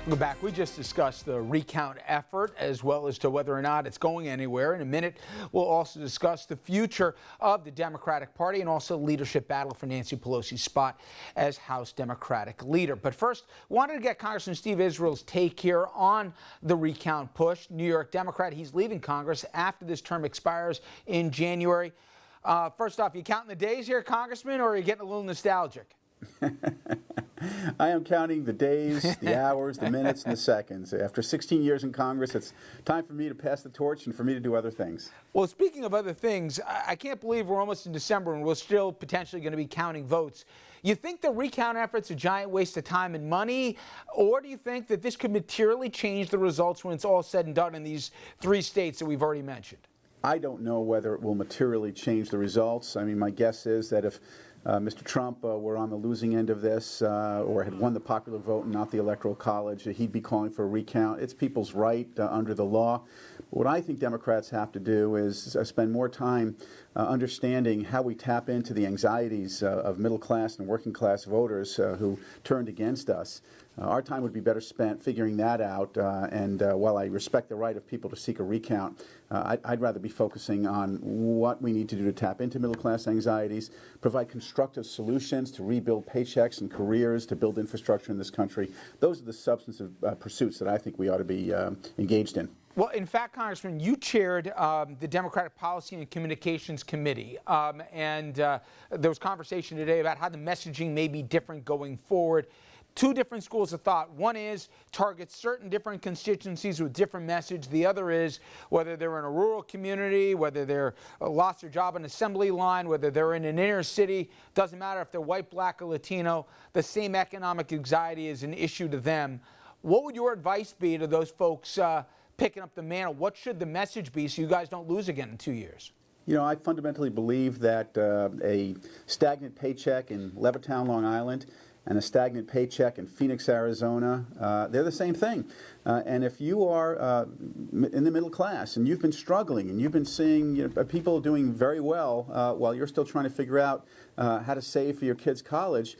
Welcome back. We just discussed the recount effort as well as to whether or not it's going anywhere. In a minute, we'll also discuss the future of the Democratic Party and also leadership battle for Nancy Pelosi's spot as House Democratic leader. But first, wanted to get Congressman Steve Israel's take here on the recount push. New York Democrat, he's leaving Congress after this term expires in January. First off, you counting the days here, Congressman, or are you getting a little nostalgic? I am counting the days, the hours, the minutes, and the seconds. After 16 years in Congress, it's time for me to pass the torch and for me to do other things. Well, speaking of other things, I can't believe we're almost in December and we're still potentially going to be counting votes. You think the recount effort's a giant waste of time and money, or do you think that this could materially change the results when it's all said and done in these 3 states that we've already mentioned? I don't know whether it will materially change the results. I mean, my guess is that if Mr. Trump were on the losing end of this or had won the popular vote and not the Electoral College, he'd be calling for a recount. It's people's right under the law. What I think Democrats have to do is spend more time understanding how we tap into the anxieties of middle class and working class voters who turned against us. Our time would be better spent figuring that out, and while I respect the right of people to seek a recount, I'd rather be focusing on what we need to do to tap into middle class anxieties, provide constructive solutions to rebuild paychecks and careers, to build infrastructure in this country. Those are the substantive pursuits that I think we ought to be engaged in. Well, in fact, Congressman, you chaired the Democratic Policy and Communications Committee, and there was conversation today about how the messaging may be different going forward. 2 different schools of thought. One is target certain different constituencies with different message. The other is whether they're in a rural community, whether they're lost their job on an assembly line, whether they're in an inner city, doesn't matter if they're white, black, or Latino, the same economic anxiety is an issue to them. What would your advice be to those folks picking up the mantle? What should the message be so you guys don't lose again in 2 years? You know, I fundamentally believe that a stagnant paycheck in Levittown, Long Island, and a stagnant paycheck in Phoenix, Arizona, they're the same thing. And if you are in the middle class and you've been struggling and you've been seeing people doing very well while you're still trying to figure out how to save for your kids' college,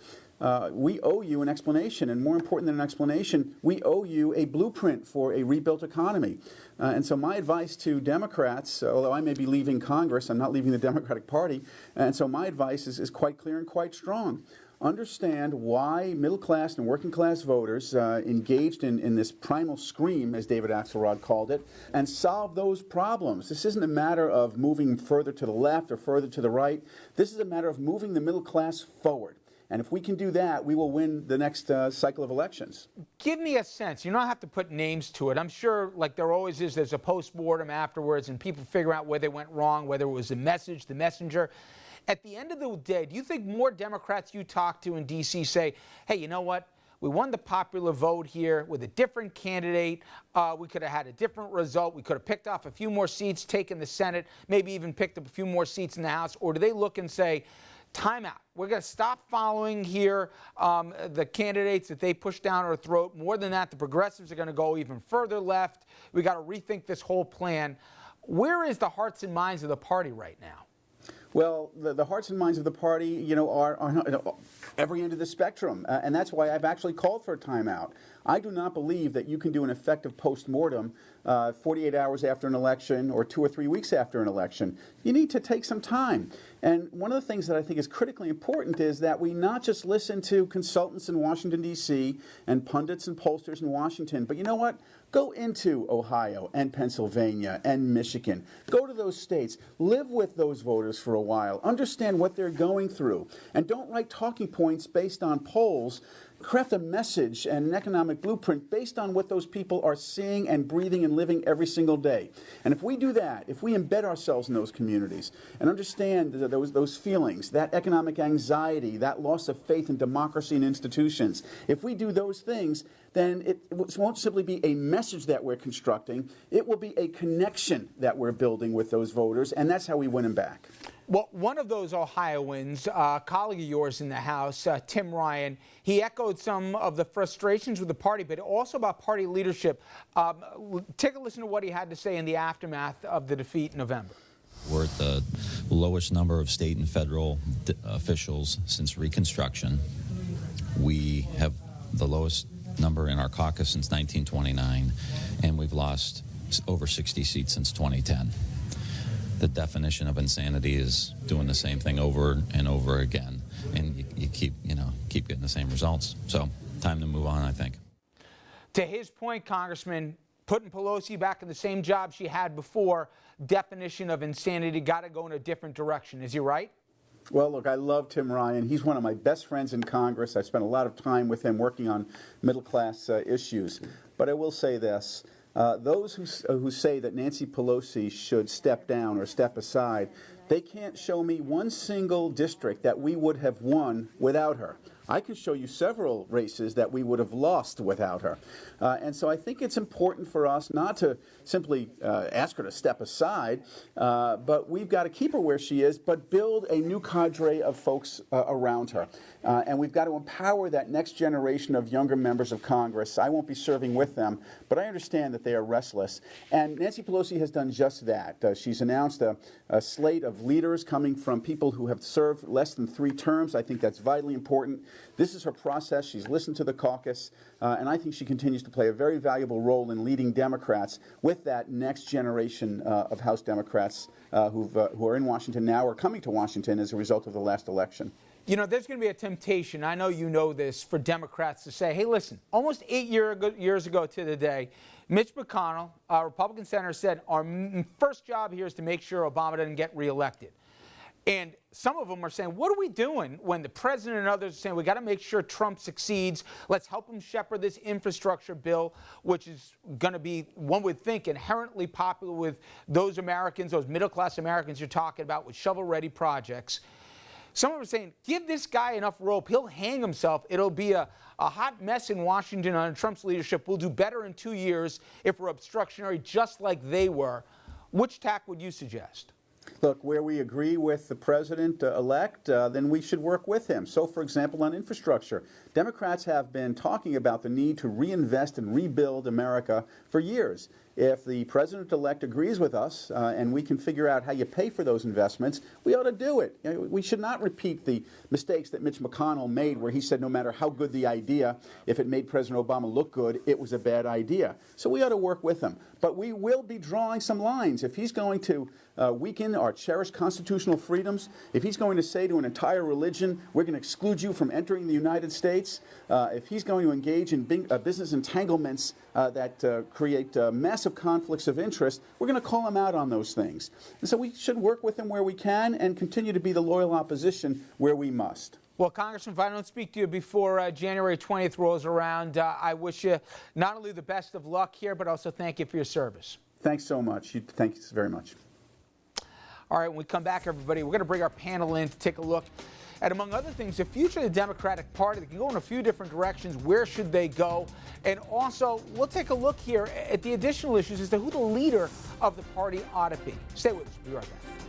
we owe you an explanation, and more important than an explanation, we owe you a blueprint for a rebuilt economy. And so my advice to Democrats, although I may be leaving Congress, I'm not leaving the Democratic Party, and so my advice is quite clear and quite strong. Understand why middle-class and working-class voters engaged in this primal scream, as David Axelrod called it, and solve those problems. This isn't a matter of moving further to the left or further to the right. This is a matter of moving the middle class forward. And if we can do that, we will win the next cycle of elections. Give me a sense. You don't have to put names to it. I'm sure, like there always is, there's a post-mortem afterwards, and people figure out where they went wrong, whether it was the message, the messenger. At the end of the day, do you think more Democrats you talk to in D.C. say, hey, you know what? We won the popular vote here with a different candidate. We could have had a different result. We could have picked off a few more seats, taken the Senate, maybe even picked up a few more seats in the House? Or do they look and say, time out. We're going to stop following here the candidates that they push down our throat. More than that, the progressives are going to go even further left. We got to rethink this whole plan. Where is the hearts and minds of the party right now? Well, the hearts and minds of the party, are on every end of the spectrum, and that's why I've actually called for a timeout. I do not believe that you can do an effective post-mortem 48 hours after an election or 2 or 3 weeks after an election. You need to take some time. And one of the things that I think is critically important is that we not just listen to consultants in Washington, D.C. and pundits and pollsters in Washington, but you know what? Go into Ohio and Pennsylvania and Michigan. Go to those states. Live with those voters for a while. Understand what they're going through. And don't write talking points based on polls. Craft a message and an economic blueprint based on what those people are seeing and breathing and living every single day. And if we do that, if we embed ourselves in those communities and understand those feelings, that economic anxiety, that loss of faith in democracy and institutions, if we do those things, then it won't simply be a message that we're constructing. It will be a connection that we're building with those voters, and that's how we win them back. Well, one of those Ohioans, a colleague of yours in the House, Tim Ryan, he echoed some of the frustrations with the party, but also about party leadership. Take a listen to what he had to say in the aftermath of the defeat in November. We're at the lowest number of state and federal officials since Reconstruction. We have the lowest number in our caucus since 1929, and we've lost over 60 seats since 2010. The definition of insanity is doing the same thing over and over again, and you keep getting the same results. So, time to move on, I think. To his point, Congressman, putting Pelosi back in the same job she had before, definition of insanity, got to go in a different direction. Is he right? Well, look, I love Tim Ryan. He's one of my best friends in Congress. I spent a lot of time with him working on middle-class issues. But I will say this. Those who say that Nancy Pelosi should step down or step aside, they can't show me one single district that we would have won without her. I can show you several races that we would have lost without her. And so I think it's important for us not to simply ask her to step aside, but we've got to keep her where she is, but build a new cadre of folks around her. And we've got to empower that next generation of younger members of Congress. I won't be serving with them, but I understand that they are restless. And Nancy Pelosi has done just that. She's announced a slate of leaders coming from people who have served less than 3 terms. I think that's vitally important. This is her process. She's listened to the caucus, and I think she continues to play a very valuable role in leading Democrats with that next generation of House Democrats who are in Washington now or coming to Washington as a result of the last election. You know, there's going to be a temptation, I know you know this, for Democrats to say, hey, listen, almost 8 years ago to the day, Mitch McConnell, a Republican senator, said our first job here is to make sure Obama doesn't get reelected. And some of them are saying, what are we doing when the president and others are saying we got to make sure Trump succeeds? Let's help him shepherd this infrastructure bill, which is going to be, one would think, inherently popular with those Americans, those middle-class Americans you're talking about with shovel-ready projects. Some of them are saying, give this guy enough rope. He'll hang himself. It'll be a hot mess in Washington under Trump's leadership. We'll do better in 2 years if we're obstructionary just like they were. Which tack would you suggest? Look, where we agree with the president-elect, then we should work with him. So, for example, on infrastructure, Democrats have been talking about the need to reinvest and rebuild America for years. If the president-elect agrees with us and we can figure out how you pay for those investments, we ought to do it. You know, we should not repeat the mistakes that Mitch McConnell made where he said no matter how good the idea, if it made President Obama look good, it was a bad idea. So we ought to work with him. But we will be drawing some lines. If he's going to weaken our cherished constitutional freedoms, if he's going to say to an entire religion, we're going to exclude you from entering the United States, if he's going to engage in business entanglements that create massive conflicts of interest, we're going to call him out on those things. And so we should work with him where we can and continue to be the loyal opposition where we must. Well, Congressman, if I don't speak to you before January 20th rolls around, I wish you not only the best of luck here, but also thank you for your service. Thanks so much. Thanks very much. All right, when we come back, everybody, we're going to bring our panel in to take a look at, among other things, the future of the Democratic Party. They can go in a few different directions. Where should they go? And also, we'll take a look here at the additional issues as to who the leader of the party ought to be. Stay with us. We'll be right back.